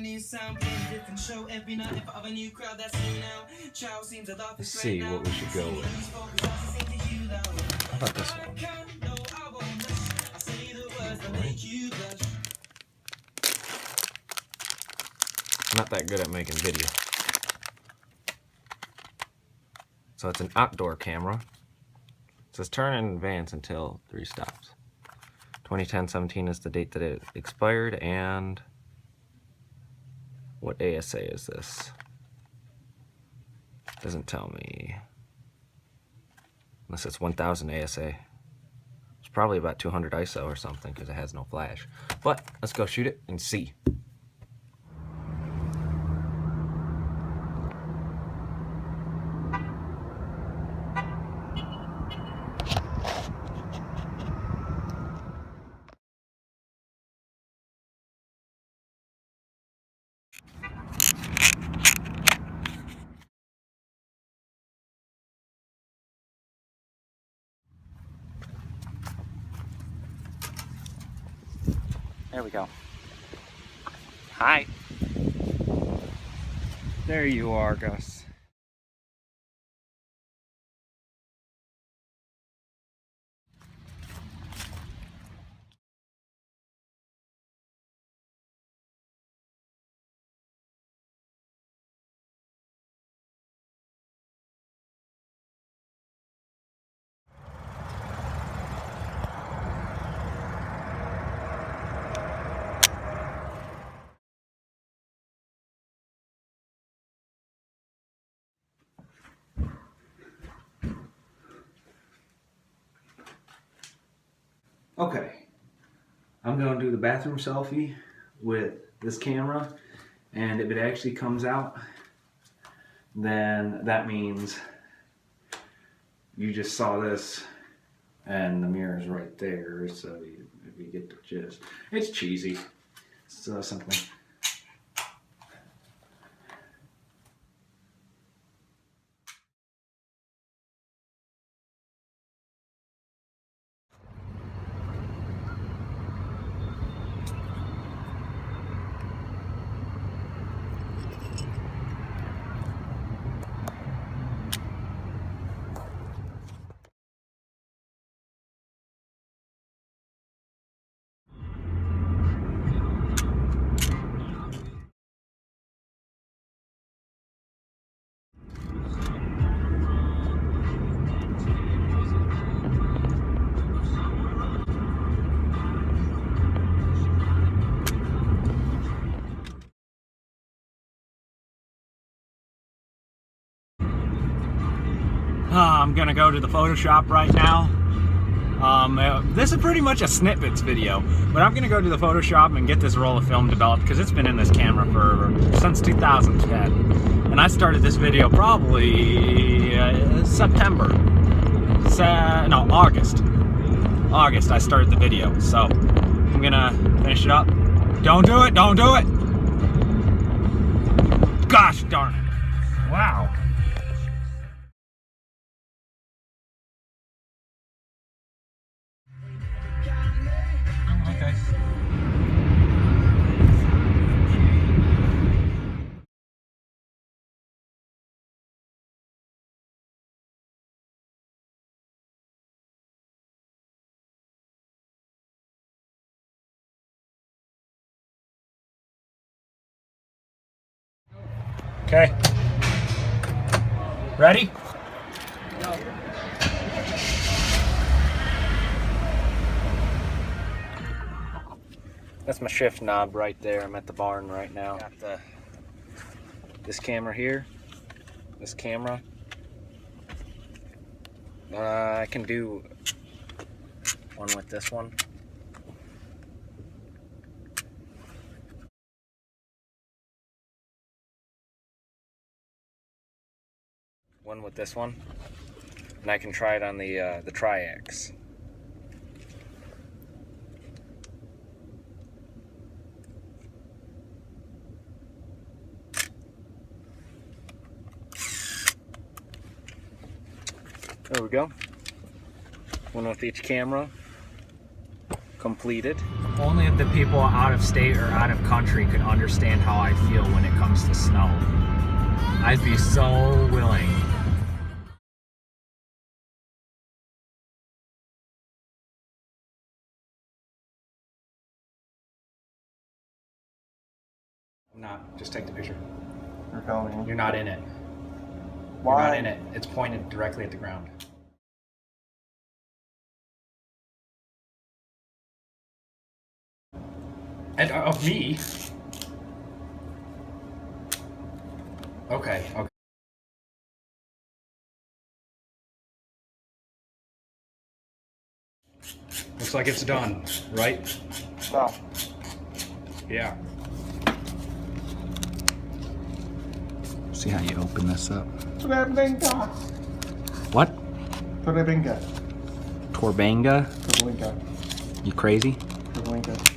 Let's see what we should go with. How about this one? I'm not that good at making video. So it's an outdoor camera. It says turn and advance until 3 stops. 2010-17 is the date that it expired, and what ASA is this? Doesn't tell me. Unless it's 1000 ASA. It's probably about 200 ISO or something because it has no flash. But let's go shoot it and see. There we go. Hi. There you are, Gus. Okay, I'm going to do the bathroom selfie with this camera, and if it actually comes out, then that means you just saw this and the mirror's right there, so if you get the gist. It's cheesy. It's something. I'm gonna go to the Photoshop right now. This is pretty much a snippets video, but I'm gonna go to the Photoshop and get this roll of film developed because it's been in this camera since 2010, and I started this video probably September. No, August. August I started the video, so I'm gonna finish it up. Don't do it! Don't do it! Gosh darn it! Wow. Okay. Ready? No. That's my shift knob right there. I'm at the barn right now. Got this camera here. This camera. I can do one with this one. One with this one, and I can try it on the Tri-X. There we go. One with each camera completed. Only if the people out of state or out of country could understand how I feel when it comes to snow. I'd be so willing. I'm not. Just take the picture. You're filming. You're not in it. Why? You're not in it. It's pointed directly at the ground. And of me? Okay, okay. Looks like it's done, right? No. Yeah. See how you open this up. Torbanga. What? Torbanga. Torbanga? Torbanga. You crazy? Torbanga.